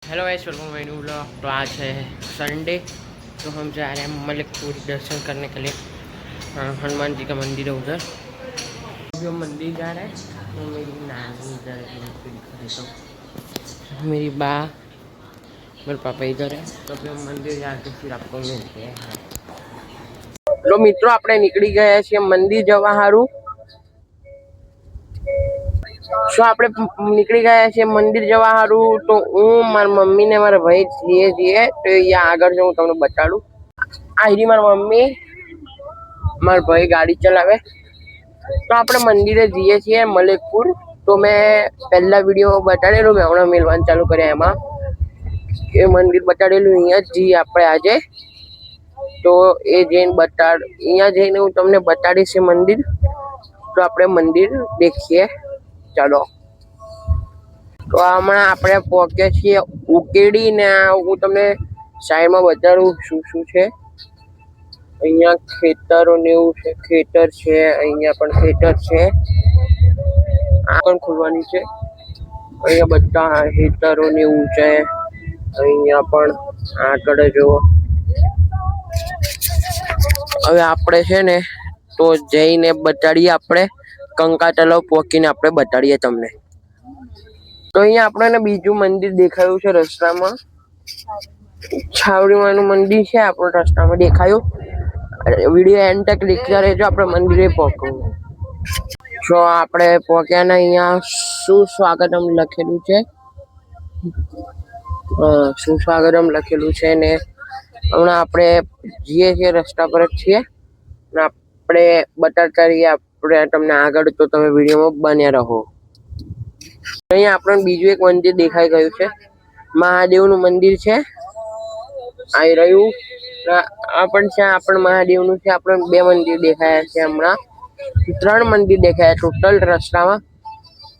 Hello guys, welcome my new vlog. तो आज है संडे, तो हम जा रहे हैं मलिकपुर दर्शन करने के लिए। हनुमान जी का मंदिर है उधर। अभी हम मंदिर जा रहे हैं। तो मेरी नानी इधर है, मेरी बा, मेरे पापा इधर है। तो अभी हम मंदिर जाके फिर आपको मिलते हैं। तो मित्रों, આપણે નીકળી ગયા છીએ મંદિર જવા હારું। શું આપણે નીકળી ગયા છીએ મંદિર જવા હારું। તો હું, મારી મમ્મી ને મારા ભાઈ જઈએ તો અહીંયા આગળ જો હું તમને બતાડું। આ હીરી મારી મમ્મી, મારા ભાઈ ગાડી ચલાવે। તો આપણે મંદિરે જઈએ છીએ મલિકપુર। તો મેં પહેલા વિડીયો બતાડેલું, મેં હમણાં મેલવાનું ચાલુ કર્યા એમાં એ મંદિર બતાડેલું। અહીંયા જ જઈએ આપણે આજે। તો એ જઈને અહીંયા જઈને હું તમને બતાડીશ એ મંદિર। તો આપણે મંદિર દેખીએ, ચાલો। તો હમણાં આપણે પહોંચ્યા છીએ ઉકેડી ને હું તમને સાઈડમાં બતાડું શું શું છે। અહીંયા ખેતરો ને એવું છે, ખેતર છે, અહીંયા પણ ખેતર છે, આ પણ ખુલવાની છે। અહીંયા બધા ખેતરો ને એવું છે। અહીંયા પણ આગળ જો હવે આપણે છે ને તો જઈને બતાડીએ। આપણે કંકા તલાવ પહોંચીને આપણે બતાડીએ તમને। તો અહીંયા આપણને બીજું મંદિર દેખાયું છે રસ્તામાં, છાવડીમાનું મંદિર છે આપણો રસ્તામાં દેખાયું। વિડીયો એન્ડ તક દેખતા રહેજો, આપણે મંદિરે પહોંચવું। જો આપણે પહોંચ્યા ને અહીંયા સુસ્વાગતમ લખેલું છે, સુસ્વાગતમ લખેલું છે ને હમણાં આપણે જઈએ છીએ રસ્તા પર જ છીએ ને આપણે બતાડતા રહીએ આપણે તમને આગળ। તો તમે વિડીયોમાં બન્યા રહો। અહીંયા આપણને બીજું એક મંદિર દેખાઈ ગયું છે, મહાદેવનું મંદિર છે। આવી રહ્યું આ પણ છે, આપણે મહાદેવનું છે। આપણે બે મંદિર દેખાયા છે, હમણાં 3 મંદિર દેખાયા ટોટલ રસ્તામાં।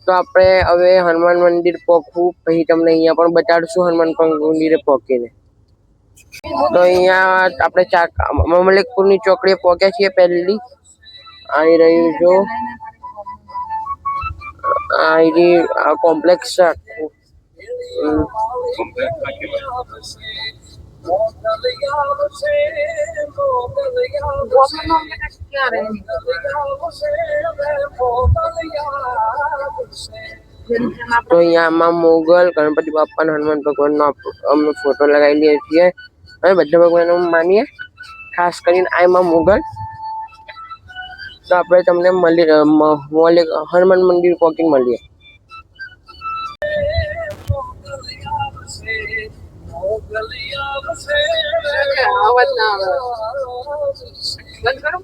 તો આપણે હવે હનુમાન મંદિર પહોંચવું, પછી તમને અહીંયા પણ બતાડશું હનુમાન મંદિરે પહોંચીને। તો અહીંયા આપણે મલિકપુરની ચોકડીએ પહોંચ્યા છીએ પહેલી। આવી રહ્યું જો આ કોમ્પ્લેક્સ છે આખું। તો અહીંયામાં મોગલ, ગણપતિ બાપા અને હનુમાન ભગવાનનો અમે ફોટો લગાવેલી છીએ અને બધા ભગવાનો માનીએ, ખાસ કરીને આમાં મોગલ। તો આપણે તમને હનુમાન મંદિર પહોંચીને મળીએ। અવાજ ના આવે, બંધ કરો।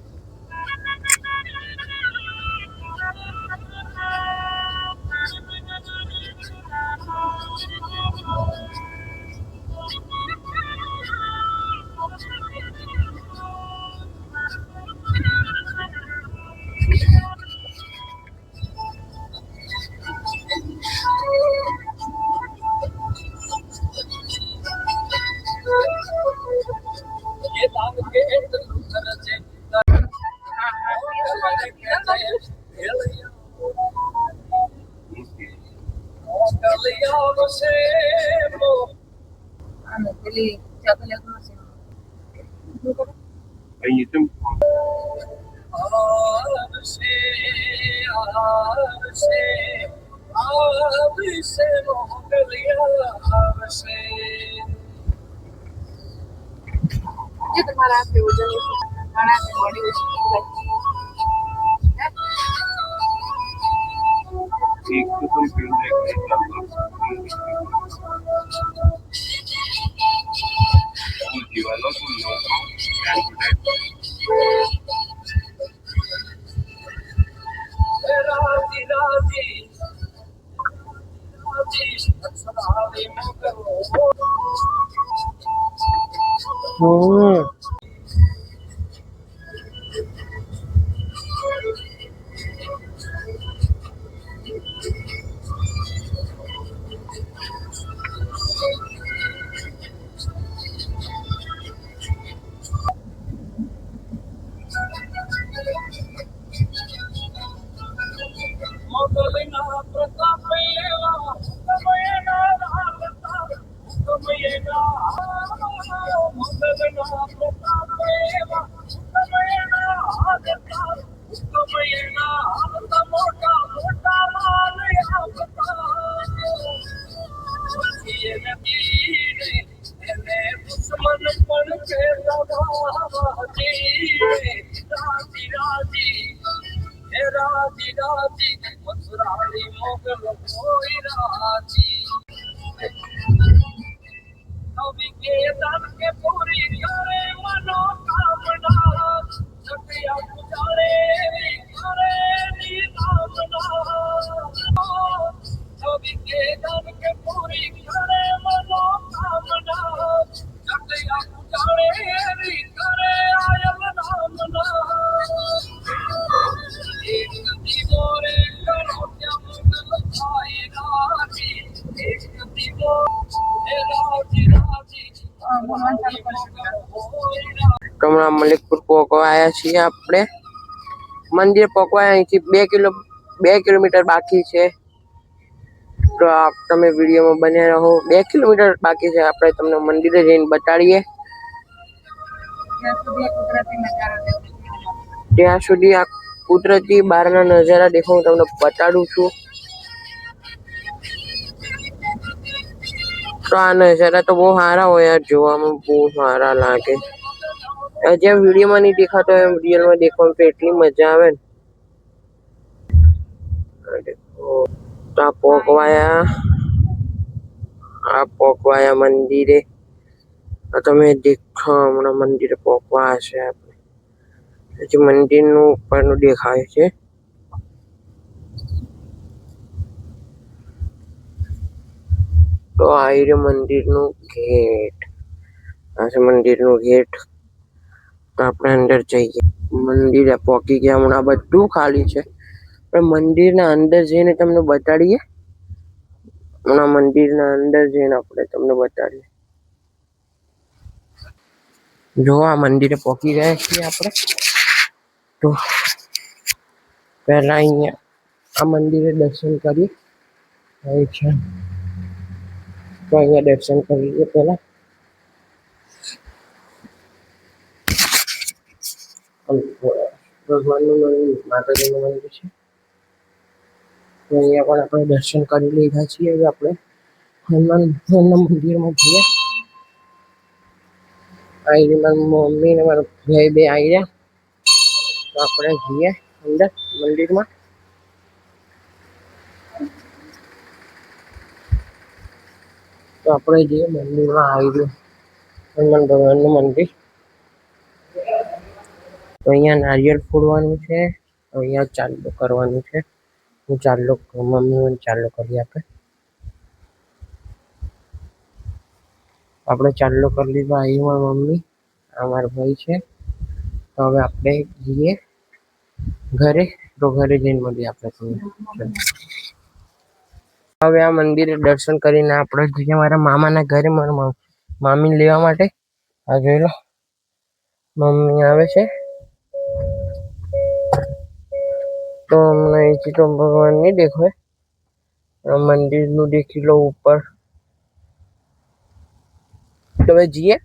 ये तुम्हारा पे वजन खाना पे बॉडी एक तो कोई फिल्म दीवालों को હમણાં મલિકપુર પહોંચવા આવ્યા છીએ આપણે. મંદિર પહોંચવા અહીંથી 2 કિલોમીટર બાકી છે. તો તમે વિડીયોમાં બન્યા રહો. 2 કિલોમીટર બાકી છે. આપણે તમને મંદિરે જઈને બતાડીએ. ત્યાં સુધી આ કુદરતી બહારના નજારા દેખો હું તમને બતાડું છું. તો આ નજારા તો બહુ સારા હોય યાર, જોવામાં બહુ સારા લાગે. જેમ વિડીયોમાં નહીં દેખાતો એમ રિયલમાં દેખવામાં તો એટલી મજા આવે ને. તો આ પોકવાયા મંદિરે. તમે દેખો હમણાં મંદિરે પોકવા હશે આપણે. હજી મંદિરનું ઉપરનું દેખાય છે. તો આ રહ્યું મંદિરનું ગેટ. આ છે મંદિરનું ગેટ. તો આપણે અંદર જઈએ. મંદિરે પહોંચી ગયા. હમણાં બધું ખાલી છે. પણ મંદિરના અંદર જઈને તમને બતાડીએ. હમણાં મંદિરના અંદર જઈને આપણે તમને બતાડીએ. જો આ મંદિરે પહોંચી ગયા છીએ આપણે. તો પહેલા અહીંયા આ મંદિરે દર્શન કરીએ. અહીં છે તો અહીંયા દર્શન કરી લઈએ પહેલા. ભગવાનનું મંદિર, માતાજીનું મંદિર છે. તો અહીંયા પણ આપણે દર્શન કરી લીધા છીએ. હવે આપણે હનુમાન ભગવાનના મંદિરમાં જઈએ. આવી મારી મમ્મી ને મારો ભાઈ બે આવી રહ્યા. તો આપણે જઈએ અંદર મંદિરમાં. તો આપણે જઈએ મંદિરમાં. આવી રહ્યું હનુમાન ભગવાનનું મંદિર. તો અહીંયા નારિયેળ ફોડવાનું છે. અહીંયા ચાલુ કરવાનું છે. હું ચાલુ મમ્મી ચાલુ કરી આપે. આપણે ચાલુ કરી લીધું. આવી મારી મમ્મી, આ મારો ભાઈ છે. તો હવે આપણે જઈએ ઘરે. તો ઘરે જઈને મળીએ આપણે તમને. હવે આ મંદિરે દર્શન કરીને આપણે જઈએ મારા મામાના ઘરે, મારા મામીને લેવા માટે. આ જોઈ લો મમ્મી આવે છે. તો હમણાં અહીંથી તો ભગવાન નહીં દેખાય. મંદિરનું દેખી લો ઉપર. તો હવે જઈએ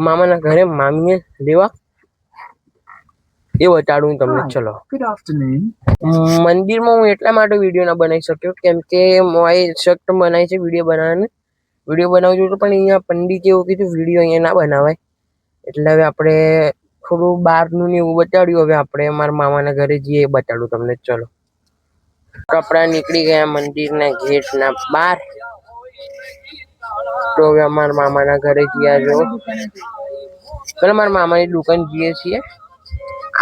મામાના ઘરે મામીને લેવા. એ બતાડું તમને. ચલો. Good afternoon. મંદિરમાં હું એટલા માટે વિડીયો ના બનાવી શક્યો કેમ કે મારી શક્ત બનાવી છે વિડીયો બનાવવાની. વિડીયો બનાવું છું પણ અહીંયા પંડિત એવું કીધું વિડીયો અહીંયા ના બનાવાય. એટલે હવે આપણે થોડું બહારનું ને એવું બતાડ્યું. હવે આપણે મારા મામાના ઘરે જઈએ એ બતાડું તમને. ચલો. કપડા નીકળી ગયા મંદિરના ગેટના બહાર. તો હવે અમારા મામાના ઘરે ગયા. જો પેલા મારા મામાની દુકાન જઈએ છીએ,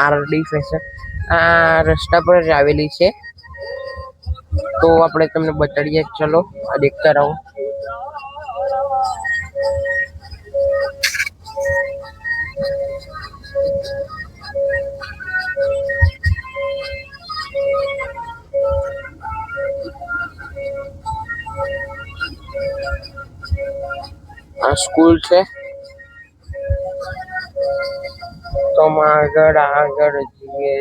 આરડી ફેશન. આ રસ્તા પર જ આવેલી છે. તો આપણે તમને બતાડીએ. ચલો આ દેખતા રહો. આ સ્કૂલ છે. તો આગળ જઈએ.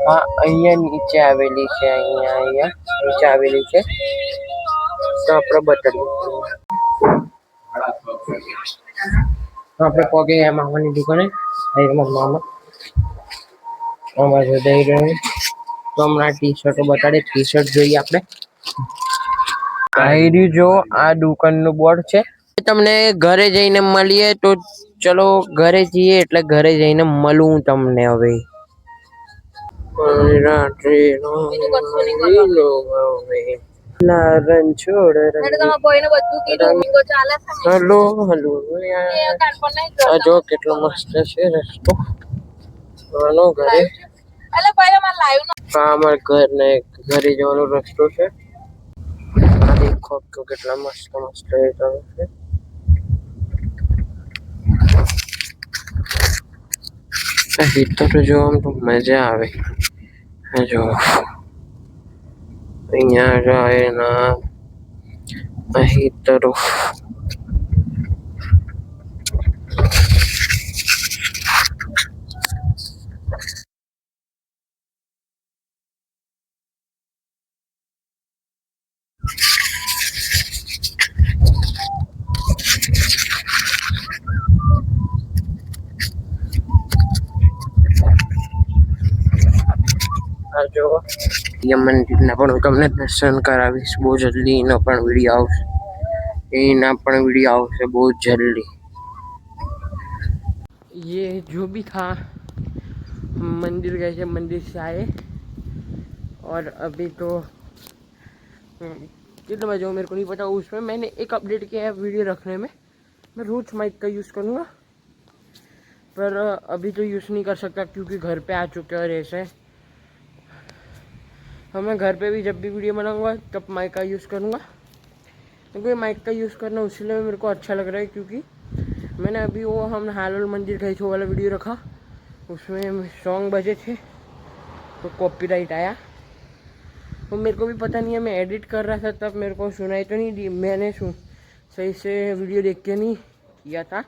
હા અહીંયા નીચે આવેલી છે. અહીંયા નીચે આવેલી છે તો આપણે બતાડીએ. આપણે પગે મામાની દુકાને મામા અમારે જઈ રહ્યું તો હમણાં ટી શર્ટો બતાડે. ટી શર્ટ જોઈએ આપણે. આયરી જો આ દુકાનનું બોર્ડ છે. તમને ઘરે જઈને મળીએ તો ચલો ઘરે જઈએ. એટલે ઘરે જઈને મળું તમને હવે. હલો હલો જો કેટલો મસ્ત છે રસ્તો ઘરે. અમારે ઘરે જવાનો રસ્તો છે. દેખો કેટલા મસ્ત મસ્ત છે. તો જોવામાં તો મજા આવે. જો અહીંયા જાય ના અહીં તરફ જો મંદિરના પણ હું તમને દર્શન કરાવીશ બહુ જલ્દી. એનો પણ વિડીયો આવશે બહુ जल्दी. ये जो भी था मंदिर गए थे, मंदिर से आए और अभी तो कितने बजे हो मेरे को नहीं पता. उसमें मैंने एक अपडेट किया है वीडियो रखने में. मैं रोज माइक का यूज़ करूँगा पर अभी तो यूज़ नहीं कर सकता क्योंकि घर पे आ चुके और ऐसे. मैं घर पे भी जब भी वीडियो बनाऊंगा तब माइक का यूज़ करूँगा क्योंकि माइक का यूज़ करना इसलिए मेरे को अच्छा लग रहा है क्योंकि मैंने अभी वो हम हालोल मंदिर गए थे वाला वीडियो रखा. उसमें सॉन्ग बजे थे तो कॉपीराइट आया. तो मेरे को भी पता नहीं है. मैं एडिट कर रहा था तब मेरे को सुनाई तो नहीं दी. मैंने सही से वीडियो देख के नहीं किया था.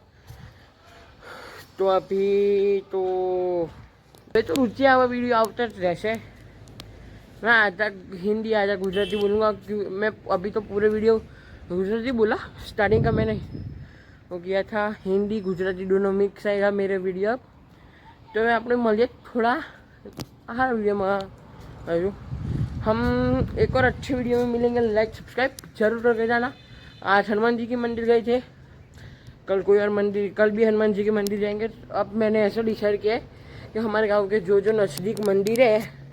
तो अभी तो रुचि आवा वीडियो आवता જ રહેશે. मैं आधा हिंदी आधा गुजराती बोलूँगा क्योंकि मैं अभी तो पूरे वीडियो गुजराती बोला. स्टार्टिंग का मैंने वो किया था हिंदी गुजराती दोनों मिक्स आएगा मेरे वीडियो. तो मैं अपने मलिए थोड़ा हाँ वीडियो में हम एक और अच्छी वीडियो में मिलेंगे. लाइक सब्सक्राइब जरूर करके जाना. आज हनुमान जी के मंदिर गए थे. कल कोई और मंदिर, कल भी हनुमान जी के मंदिर जाएंगे. अब मैंने ऐसा डिसाइड किया है कि हमारे गांव के जो नज़दीक मंदिर है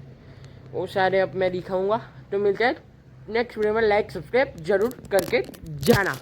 वो सारे अब मैं दिखाऊंगा. तो मिलते हैं नेक्स्ट वीडियो में. लाइक सब्सक्राइब जरूर करके जाना.